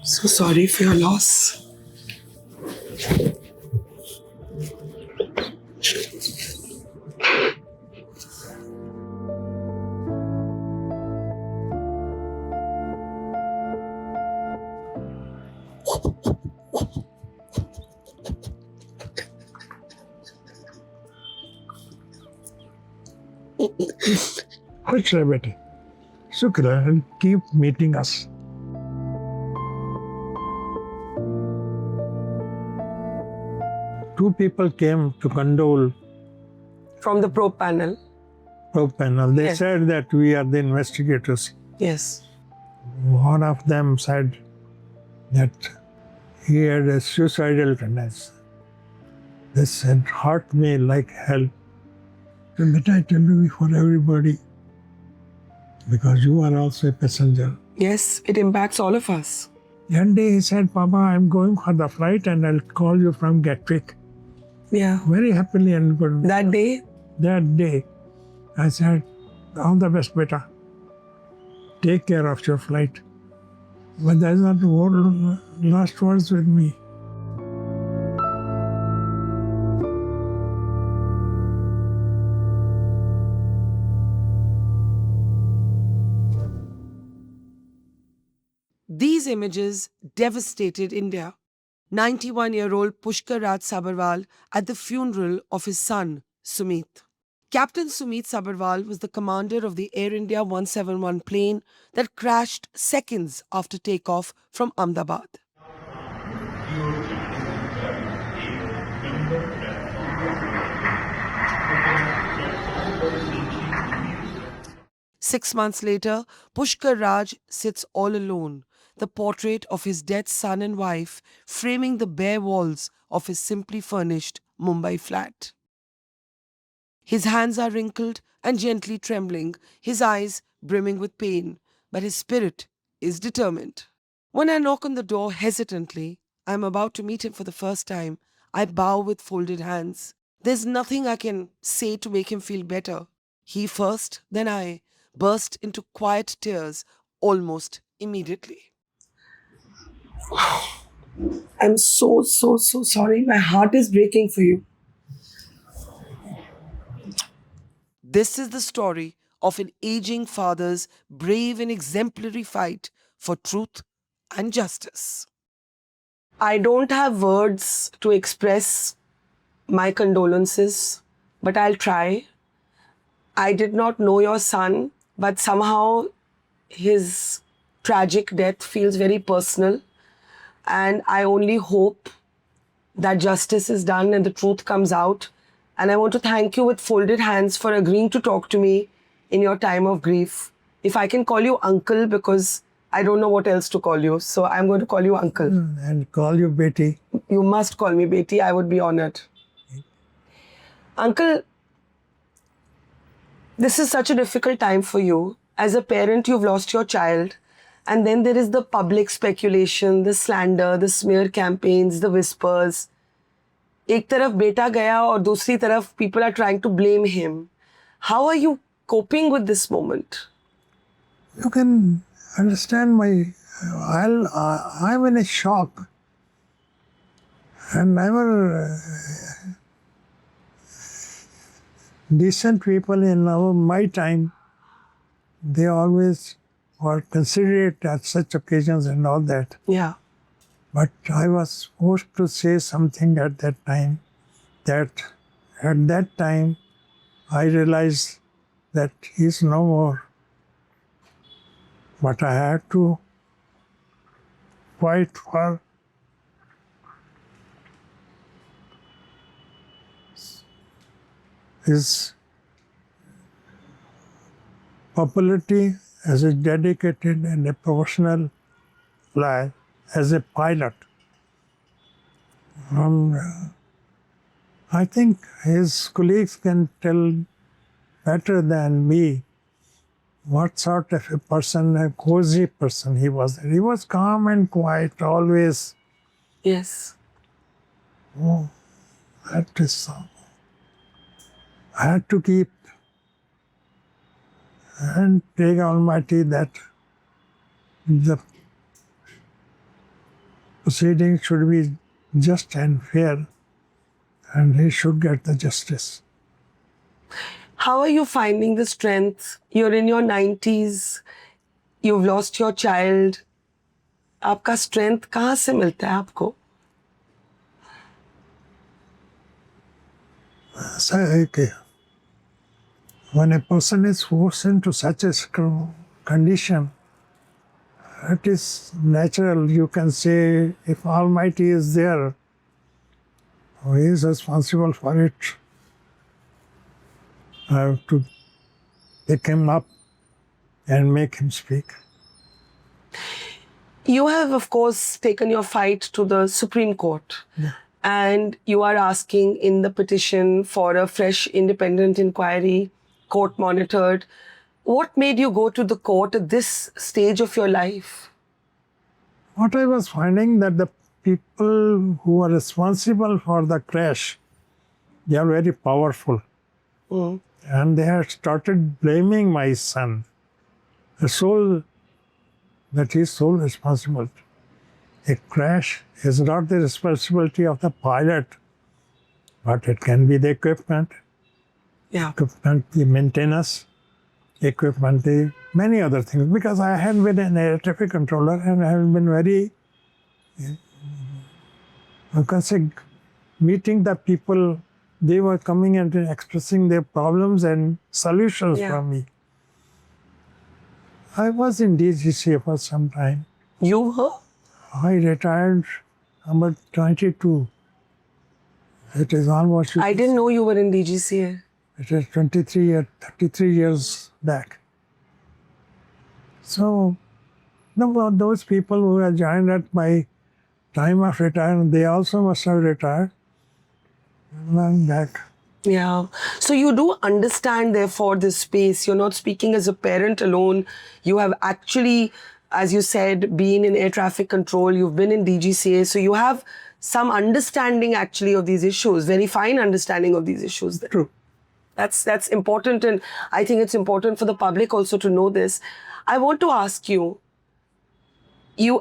So sorry for your loss. खुश रहे बेटे, शुक्र है, and keep meeting us. Two people came to condole From the probe panel. panel. They Yes. said that we are the investigators. Yes. One of them said that he had a suicidal tendency. This had hurt me like hell. So that I tell you for everybody, because you are also a passenger. Yes, it impacts all of us. One day he said, Papa, I'm going for the flight and I'll call you from Gatwick. Yeah. Very happily and good. That day, That day, I said, all the best, beta. Take care of your flight. But that's not the last words with me. these images devastated India. 91-year-old Pushkar Raj Sabharwal at the funeral of his son, Sumeet. Captain Sumeet Sabharwal was the commander of the Air India 171 plane that crashed seconds after takeoff from Ahmedabad. Six months later, Pushkar Raj sits all alone, the portrait of his dead son and wife framing the bare walls of his simply furnished Mumbai flat. His hands are wrinkled and gently trembling, his eyes brimming with pain, but his spirit is determined. When I knock on the door hesitantly, I am about to meet him for the first time. I bow with folded hands. There's nothing I can say to make him feel better. He first, then I, burst into quiet tears almost immediately. I'm so sorry. My heart is breaking for you. This is the story of an aging father's brave and exemplary fight for truth and justice. I don't have words to express my condolences, but I'll try. I did not know your son, but somehow his tragic death feels very personal. And I only hope that justice is done and the truth comes out. And I want to thank you with folded hands for agreeing to talk to me in your time of grief. If I can call you uncle, because I don't know what else to call you. So I'm going to call you uncle. And call you Betty. You must call me Beti. I would be honored. Uncle, this is such a difficult time for you. As a parent, you've lost your child. And then there is the public speculation, the slander, the smear campaigns, the whispers. एक तरफ बेटा गया और दूसरी तरफ people are trying to blame him. How are you coping with this moment? You can understand I'm in a shock. And never decent people in my time, they always were considerate at such occasions and all that. Yeah. But I was forced to say something at that time, that at that time I realized that he's no more. But I had to fight for his popularity as a dedicated and a professional fly, as a pilot. I think his colleagues can tell better than me what sort of a person, a cozy person he was. He was calm and quiet, always. Yes. Oh, that is. I had to keep and pray Almighty that the proceedings should be just and fair, and he should get the justice. How are you finding the strength? You're in your 90s, you've lost your child. आपका strength कहाँ से मिलता है आपको? So, okay. When a person is forced into such a condition, it is natural. You can say, if Almighty is there, who is responsible for it, I have to pick him up and make him speak. You have, of course, taken your fight to the Supreme Court. Yeah. And you are asking in the petition for a fresh independent inquiry, court monitored. What made you go to the court at this stage of your life? What I was finding that the people who are responsible for the crash, they are very powerful. Mm. And they had started blaming my son, that he is sole responsible. A crash is not the responsibility of the pilot, but it can be the equipment, Yeah. the maintenance, equipment, the many other things. Because I had been an air traffic controller and I have been very, I can say, meeting the people. They were coming and expressing their problems and solutions from me. I was in DGCA for some time. You were? I retired about 22. It is almost... I didn't know you were in DGCA. It is 33 years back. So, those people who had joined at my time of retirement, they also must have retired. And I'm back. Yeah. So you do understand, therefore, this space. You're not speaking as a parent alone. You have actually, as you said, been in air traffic control. You've been in DGCA. So you have some understanding, actually, of these issues. Very fine understanding of these issues. Then. True. That's important. And I think it's important for the public also to know this. I want to ask you,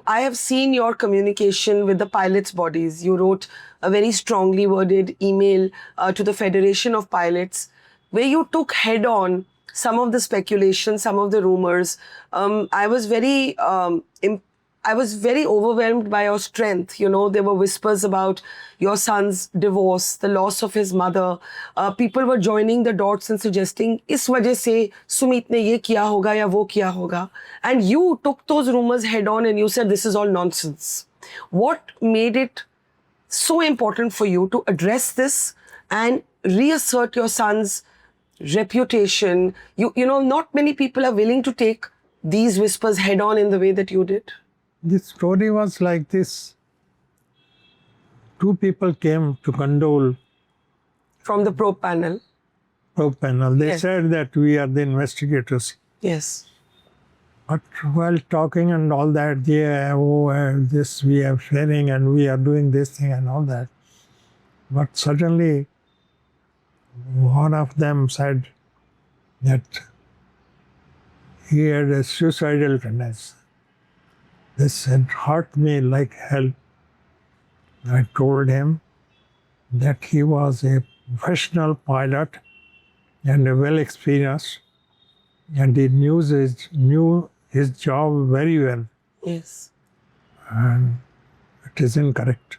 I have seen your communication with the pilots' bodies. You wrote a very strongly worded email to the Federation of Pilots, where you took head on some of the speculation, some of the rumors. I was very overwhelmed by your strength. You know, there were whispers about your son's divorce, the loss of his mother. People were joining the dots and suggesting, इस वजह से सुमीत ने ये किया होगा या वो किया होगा. And you took those rumors head on and you said, this is all nonsense. What made it so important for you to address this and reassert your son's reputation? You know, not many people are willing to take these whispers head on in the way that you did. The story was like this. Two people came to condole. From the probe panel. They said that we are the investigators. Yes. But while talking and all that, this we are sharing and we are doing this thing and all that. But suddenly, one of them said that he had a suicidal tendency. This had hurt me like hell. I told him that he was a professional pilot and a well experienced, and he knew his job very well. Yes. And it is incorrect.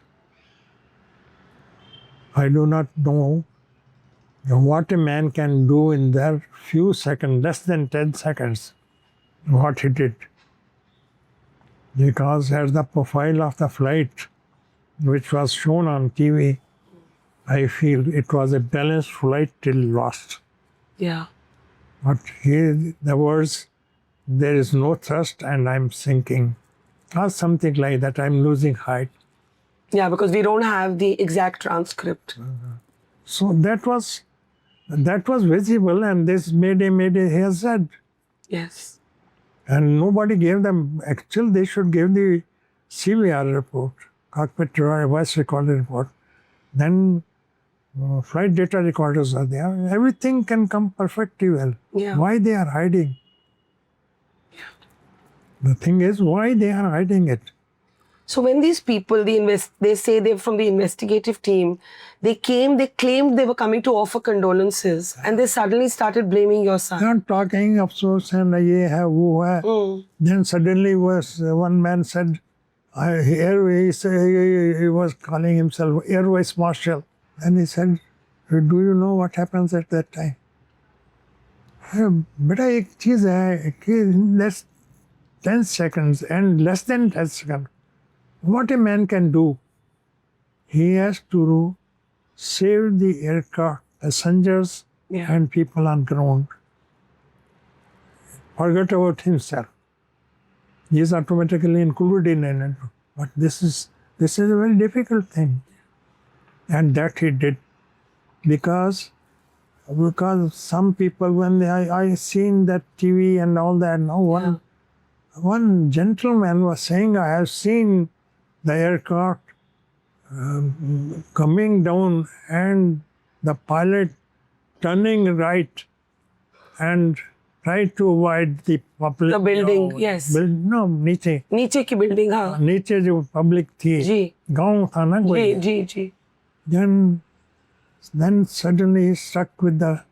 I do not know what a man can do in that few seconds, less than 10 seconds, what he did. Because as the profile of the flight, which was shown on TV, I feel it was a balanced flight till lost. Yeah. But here the words, there is no thrust and I'm sinking, or something like that, I'm losing height. Yeah, because we don't have the exact transcript. So that was visible, and this made a hazard. Yes. And nobody gave them, actually they should give the CVR report, cockpit voice recorder report. Then flight data recorders are there. Everything can come perfectly well. Yeah. Why they are hiding? The thing is, why they are hiding it? So when these people, they say they're from the investigative team, they claimed they were coming to offer condolences, and they suddenly started blaming your son. Not talking afsos and ye hai, wo hai. Then suddenly one man said, he was calling himself Air Vice Marshal. And he said, do you know what happens at that time? बेटा एक चीज़ है कि less 10 seconds and less than 10 seconds, what a man can do, he has to save the aircraft, passengers and people on ground. Forget about himself. He is automatically included in it. But this is a very difficult thing. And that he did because some people, when I seen that TV and all that, one gentleman was saying, I have seen the aircraft coming down and the pilot turning right and try to avoid the public. The building, yes. No, नीचे की building, हाँ. नीचे जो public थी. जी. गांव था ना कोई. जी. Then suddenly he struck with the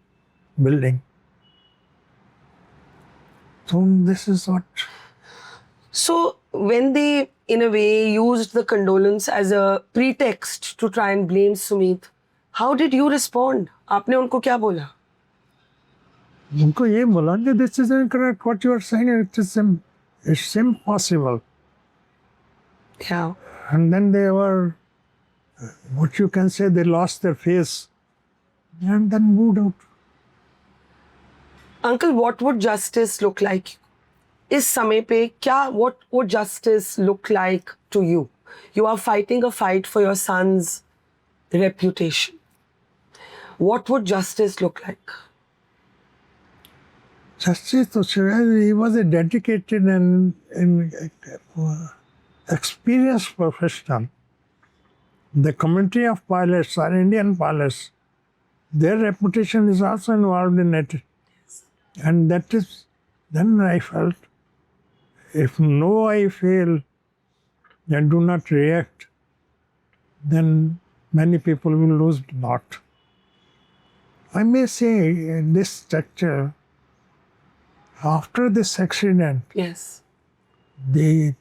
building. So this is what. So when they, in a way, used the condolence as a pretext to try and blame Sumeet, how did you respond? आपने उनको क्या बोला? उनको ये बोला कि this is incorrect. What you are saying, it's impossible. Yeah. And then they were, what you can say, they lost their face and then moved out. Uncle, what would justice look like? इस समय पे क्या, what would justice look like to you? You are fighting a fight for your son's reputation. What would justice look like? Justice, he was a dedicated and experienced professional. The community of pilots are Indian pilots. Their reputation is also involved in it. And that is, then I felt, if no I fail and do not react, then many people will lose a lot. I may say this structure, after this accident, Yes. the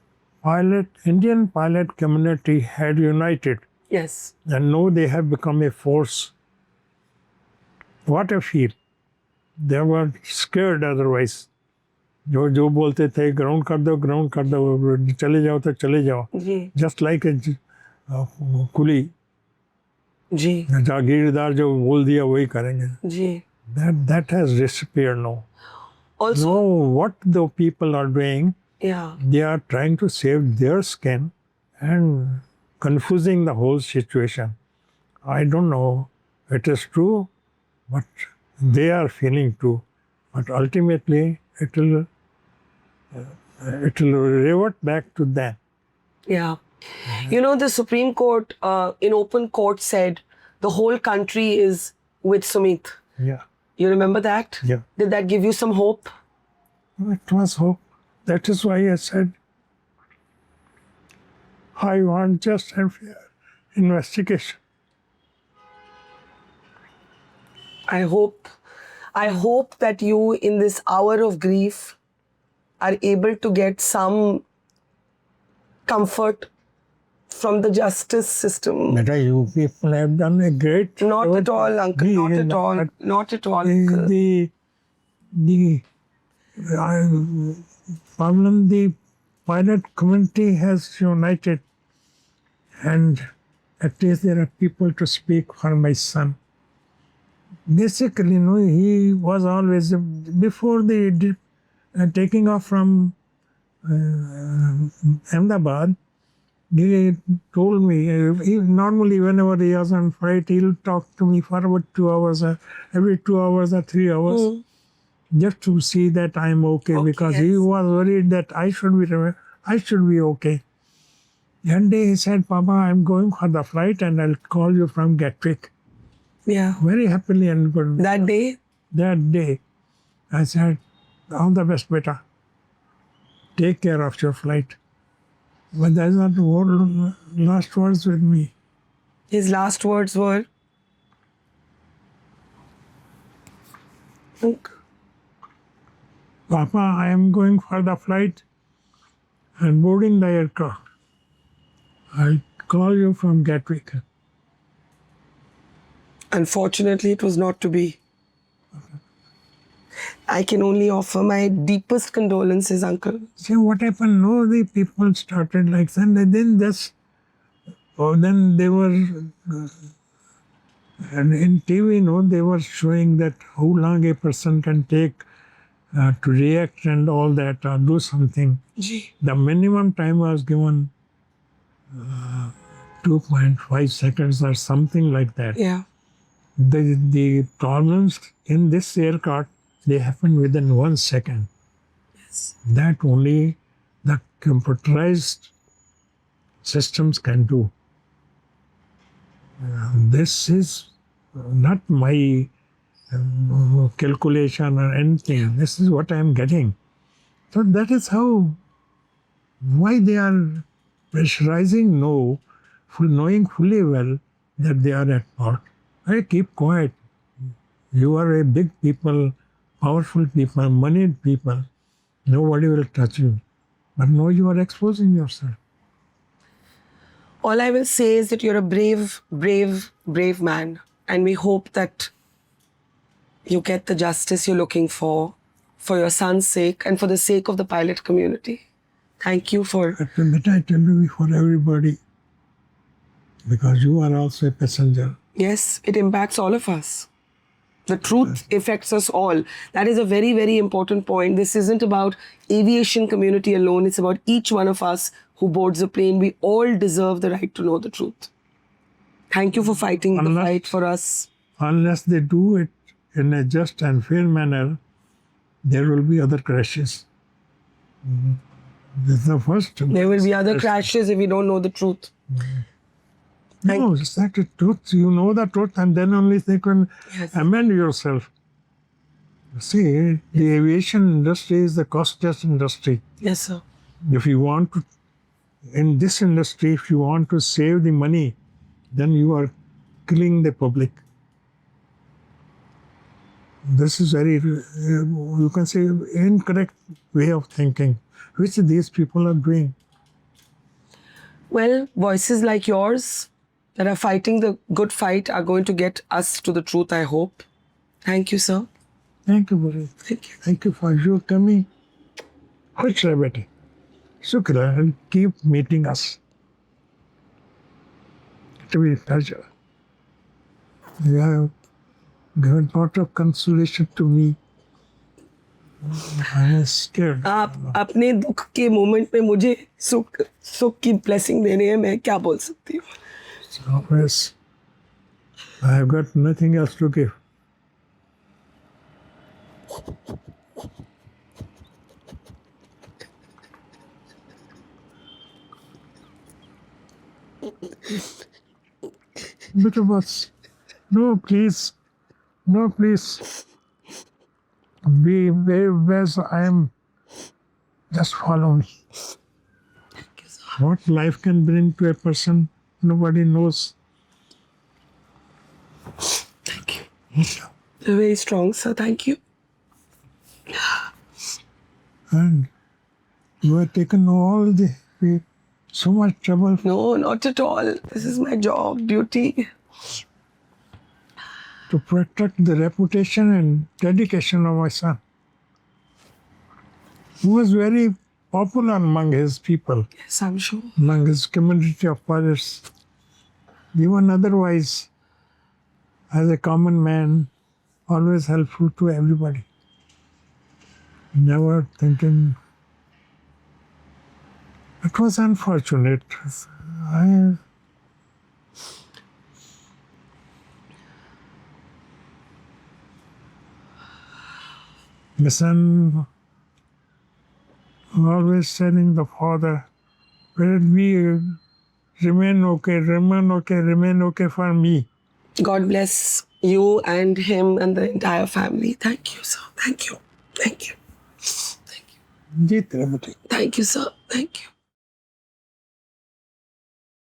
Indian pilot community had united. Yes. And now they have become a force. What a feel. They were scared otherwise. जो बोलते थे ground कर दो चले जाओ तो चले जाओ. जी. Just like a कुली. जी. जागीरदार जो बोल दिया वही करेंगे. जी. That has disappeared now. Also, now what the people are doing, yeah, they are trying to save their skin and confusing the whole situation. I don't know it is true, but they are feeling true. But ultimately, it will revert back to them. Yeah. You know, the Supreme Court in open court said the whole country is with Sumeet. Yeah. You remember that? Yeah. Did that give you some hope? It was hope. That is why I said, I want just and fair investigation. I hope that you, in this hour of grief, are able to get some comfort from the justice system. But you people have done a great Not job. at all, uncle. Not at all. Not at all, uncle. The problem, the pilot community has united, and at least there are people to speak for my son. Basically, he was always, before the taking off from Ahmedabad, he told me, normally whenever he was on flight, he'll talk to me for about 2 hours, every 2 hours or 3 hours, just to see that I'm okay, because he was worried that I should be okay. One day he said, Papa, I'm going for the flight and I'll call you from Gatwick. Yeah. Very happily and good. That day? That day, I said, all the best, beta. Take care of your flight. But that's not the last words with me. His last words were, Papa, I am going for the flight and boarding the aircraft. I'll call you from Gatwick. unfortunately, it was not to be. I can only offer my deepest condolences, Uncle. See what happened? No, the people started like that. And then just, oh, then they were, and in TV, no, they were showing that how long a person can take to react and all that, or do something. Gee. The minimum time was given 2.5 seconds or something like that. Yeah. The problems in this aircraft, they happen within 1 second. Yes. That only the computerized systems can do. This is not my calculation or anything. This is what I am getting. So that is how, why they are pressurizing, no, knowing fully well that they are at fault. I keep quiet. You are a big people, powerful people, moneyed people. Nobody will touch you. But no, you are exposing yourself. All I will say is that you're a brave man. And we hope that you get the justice you're looking for your son's sake and for the sake of the pilot community. Thank you for... But I tell you, for everybody, because you are also a passenger. Yes, it impacts all of us. The truth affects us all. That is a very, very important point. This isn't about aviation community alone. It's about each one of us who boards a plane. We all deserve the right to know the truth. Thank you for fighting the fight for us. Unless they do it in a just and fair manner, there will be other crashes. This is the first. There will be other crashes if we don't know the truth. No, it's not the truth. You know the truth, and then only they can amend yourself. See, the aviation industry is the costliest industry. Yes, sir. If you want to, in this industry, if you want to save the money, then you are killing the public. This is very, you can say, incorrect way of thinking, which these people are doing. Well, voices like yours that are fighting the good fight are going to get us to the truth, I hope. Thank you, sir. Thank you, Bari. Thank you. Thank you for your coming. Kuch hai beti. Shukra, and keep meeting us. It will be a pleasure. You have given a lot of consolation to me. I was scared. आप अपने दुख के moment में मुझे सुख की blessing दे रहे हैं, मैं क्या बोल सकती हूँ? So, yes, I have got nothing else to give. But what's... No, please. No, please. Be where as I am. Just follow me. Thank you, sir. What life can bring to a person, nobody knows. Thank you. You're very strong, sir. Thank you. And you have taken all the so much trouble. No, not at all. This is my job, duty. To protect the reputation and dedication of my son, who was very popular among his people, Yes, I'm sure. among his community of pilots. Even otherwise, as a common man, always helpful to everybody. Never thinking. It was unfortunate. My son always telling the father, "Will it be remain okay, remain okay, remain okay for me." God bless you and him and the entire family. Thank you, sir. Thank you. Thank you. Thank you. जी तेरा बेटे Thank you, sir. Thank you.